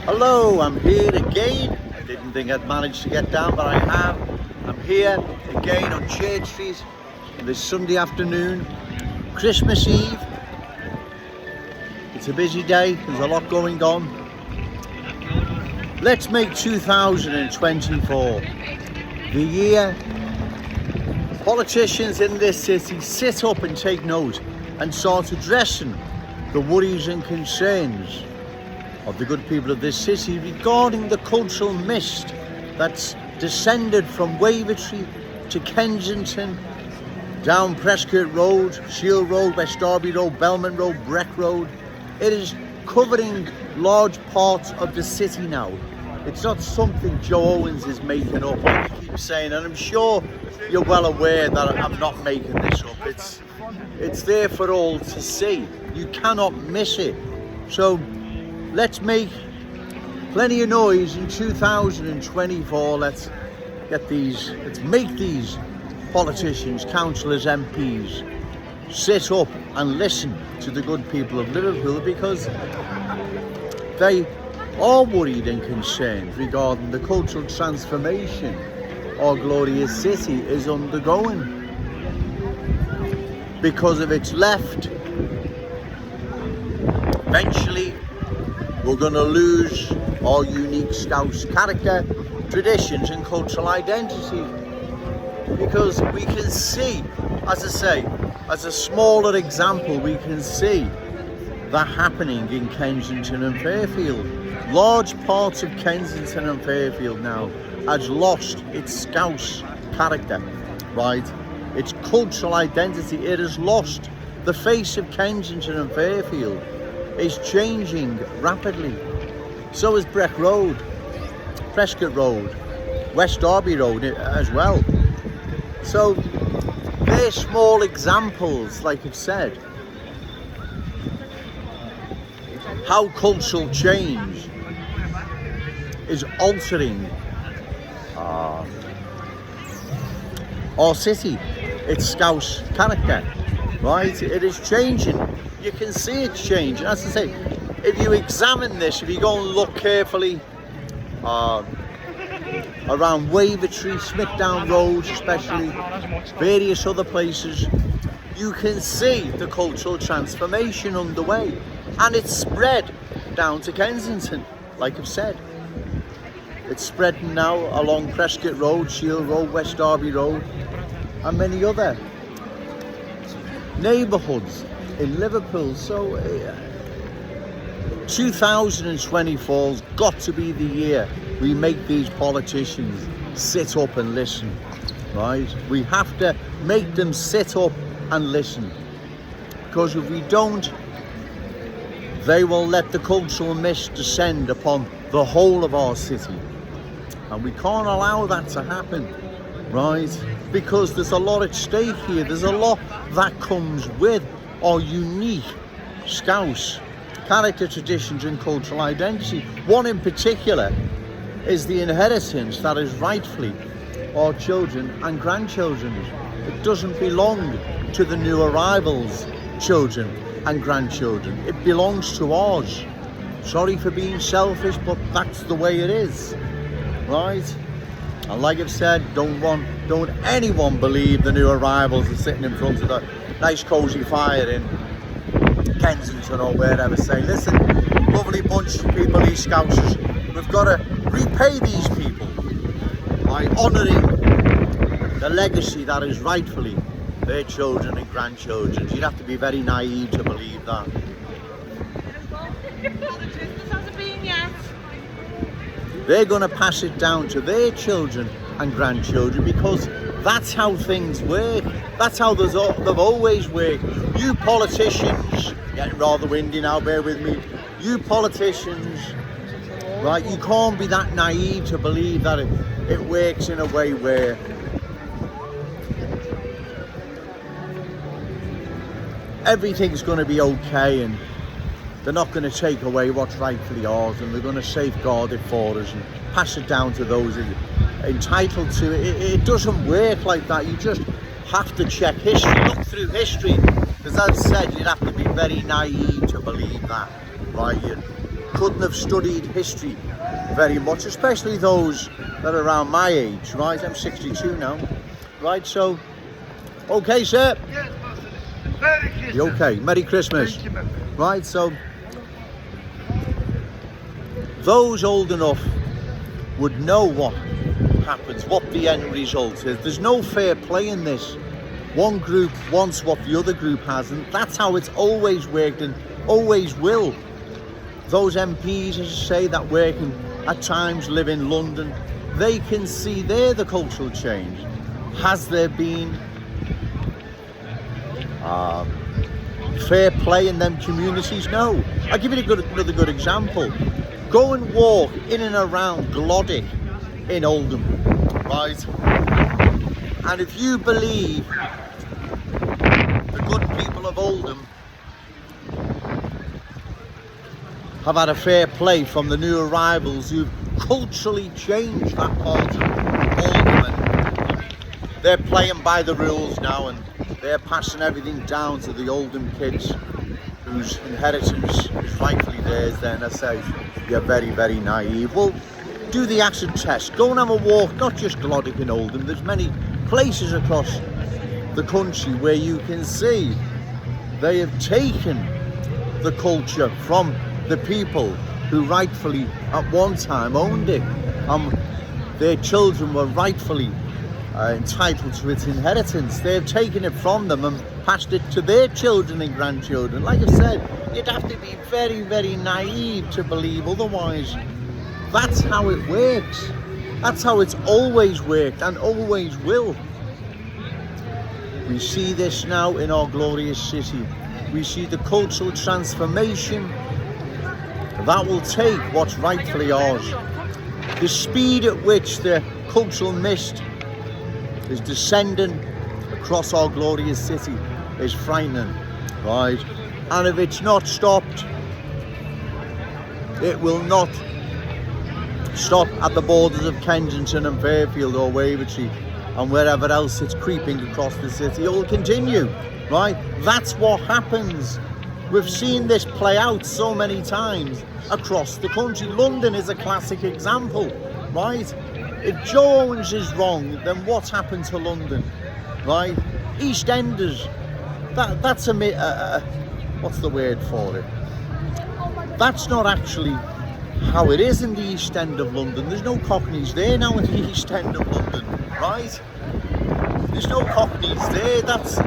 Hello, I'm here again. I didn't think I'd manage to get down, but I have. I'm here again on Church Street this Sunday afternoon, Christmas Eve. It's a busy day, there's a lot going on. Let's make 2024 the year politicians in this city sit up and take note and start addressing the worries and concerns of the good people of this city regarding the cultural mist that's descended from Wavertree to Kensington, down Prescott Road, Shield Road, West Derby Road, Belmont Road, Breck Road. It is covering large parts of the city now. It's not something Joe Owens is making up. I keep saying, and I'm sure you're well aware that I'm not making this up. It's there for all to see. You cannot miss it. So let's make plenty of noise in 2024. Let's make these politicians, councillors, MPs sit up and listen to the good people of Liverpool, because they are worried and concerned regarding the cultural transformation our glorious city is undergoing. Because if it's left, eventually we're going to lose our unique Scouse character, traditions and cultural identity. Because we can see, as I say, as a smaller example, we can see that happening in Kensington and Fairfield. Large parts of Kensington and Fairfield now has lost its Scouse character, right? Its cultural identity. It has lost the face of Kensington and Fairfield. Is changing rapidly. So is Breck Road, Prescott Road, West Derby Road as well. So they're small examples, like I've said, how cultural change is altering our city, its Scouse character, right? It is changing. You can see it changing. As I say, if you examine this, if you go and look carefully around Wavertree, Smithdown Road especially, various other places, you can see the cultural transformation underway, and it's spread down to Kensington, like I've said. It's spreading now along Prescott Road, Shield Road, West Derby Road, and many other neighbourhoods in Liverpool. So 2024's got to be the year we make these politicians sit up and listen, right? We have to make them sit up and listen, because if we don't, they will let the cultural mist descend upon the whole of our city, and we can't allow that to happen, right? Because there's a lot at stake here. There's a lot that comes with our unique Scouse character, traditions and cultural identity. One in particular is the inheritance that is rightfully our children and grandchildren's. It doesn't belong to the new arrivals' children and grandchildren. It belongs to ours. Sorry for being selfish, but that's the way it is, right? And like I've said, don't anyone believe the new arrivals are sitting in front of the nice cosy fire in Kensington or wherever, say, listen, lovely bunch of people, these Scousers, we've got to repay these people by honouring the legacy that is rightfully their children and grandchildren. You'd have to be very naive to believe that. They're going to pass it down to their children and grandchildren, because that's how things work. That's how they've always worked. You politicians, getting rather windy now, bear with me. You politicians, right, you can't be that naive to believe that it works in a way where everything's going to be okay, and they're not going to take away what's rightfully ours, and they're going to safeguard it for us and pass it down to those entitled to it. It doesn't work like that. You just have to check history, look through history. As I've said, you'd have to be very naive to believe that, right? couldn't have studied history very much, especially those that are around my age, right? I'm 62 now, right? So, okay, sir? Yes, Master. Merry Christmas. You okay? Merry Christmas. Thank you, my friend. Right, so those old enough would know what happens, what the end result is. There's no fair play in this. One group wants what the other group has, and that's how it's always worked and always will. Those MPs, as I say, that work and at times live in London, they can see there the cultural change. Has there been fair play in them communities? No. I'll give you another good example. Go and walk in and around Glodick in Oldham, right? And if you believe the good people of Oldham have had a fair play from the new arrivals who've culturally changed that part of Oldham, and they're playing by the rules now, and they're passing everything down to the Oldham kids whose inheritance is rightfully theirs, then I say you're very, very naive. Well, do the acid test. Go and have a walk, not just Glodick and Oldham. There's many places across the country where you can see they have taken the culture from the people who rightfully at one time owned it. Their children were rightfully entitled to its inheritance. They've taken it from them and passed it to their children and grandchildren. Like I said, you'd have to be very, very naive to believe otherwise. That's how it works. That's how it's always worked and always will. We see this now in our glorious city. We see the cultural transformation that will take what's rightfully ours. The speed at which the cultural mist is descending across our glorious city is frightening, right? And if it's not stopped, it will not stop at the borders of Kensington and Fairfield or Wavertree and wherever else it's creeping across the city. It will continue, right? That's what happens. We've seen this play out so many times across the country. London is a classic example, right? If Joe Owens is wrong, then what's happened to London, right? EastEnders, that's what's the word for it? That's not actually how it is in the East End of London. There's no Cockneys there now in the East End of London, right? There's no Cockneys there. That's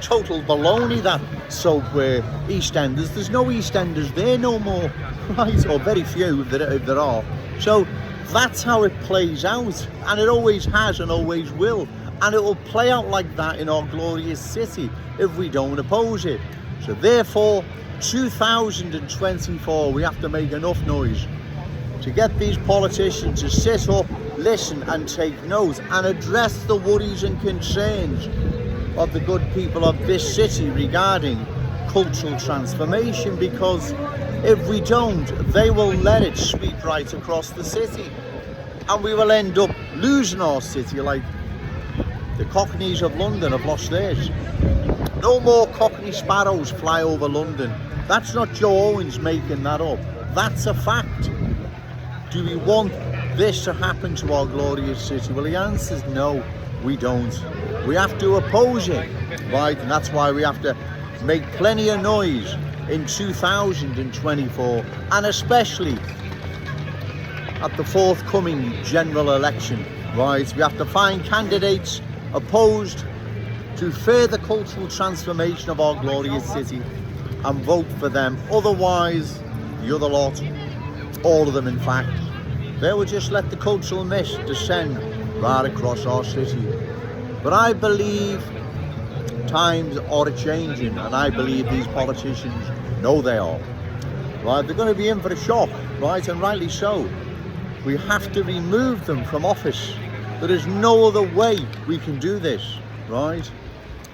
total baloney, that soapware EastEnders. There's no EastEnders there no more, right? Or very few if there are. So that's how it plays out, and it always has and always will, and it will play out like that in our glorious city if we don't oppose it. So therefore, 2024, we have to make enough noise to get these politicians to sit up, listen and take note and address the worries and concerns of the good people of this city regarding cultural transformation, because if we don't, they will let it sweep right across the city and we will end up losing our city like the Cockneys of London have lost theirs. No more Cockney sparrows fly over London. That's not Joe Owens making that up. That's a fact. Do we want this to happen to our glorious city? Well, the answer is no, we don't. We have to oppose it, right? And that's why we have to make plenty of noise in 2024, and especially at the forthcoming general election, right? We have to find candidates opposed to further cultural transformation of our glorious city and vote for them. Otherwise, the other lot, all of them in fact, they will just let the cultural mist descend right across our city. But I believe times are changing, and I believe these politicians know they are. Right? They're going to be in for a shock, right? And rightly so. We have to remove them from office. There is no other way we can do this, right?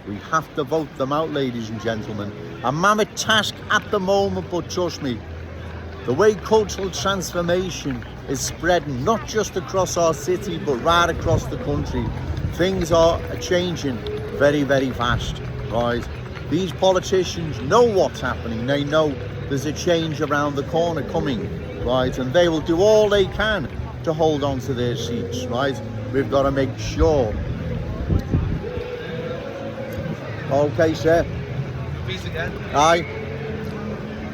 We have to vote them out, ladies and gentlemen. A mammoth task at the moment, but trust me, the way cultural transformation is spreading, not just across our city, but right across the country, things are changing very, very fast, right? These politicians know what's happening. They know there's a change around the corner coming, right? And they will do all they can to hold on to their seats, right? We've got to make sure. Okay, sir. Peace again. Aye.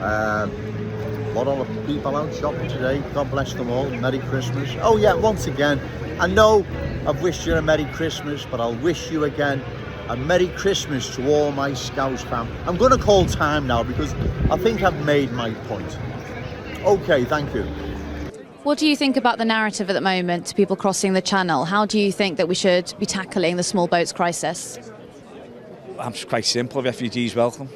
A lot of people out shopping today. God bless them all. Merry Christmas. Oh yeah, once again, I know I've wished you a Merry Christmas, but I'll wish you again a Merry Christmas to all my Scouse fam. I'm going to call time now because I think I've made my point. Okay, thank you. What do you think about the narrative at the moment to people crossing the channel? How do you think that we should be tackling the small boats crisis? I'm quite simple. Refugees welcome.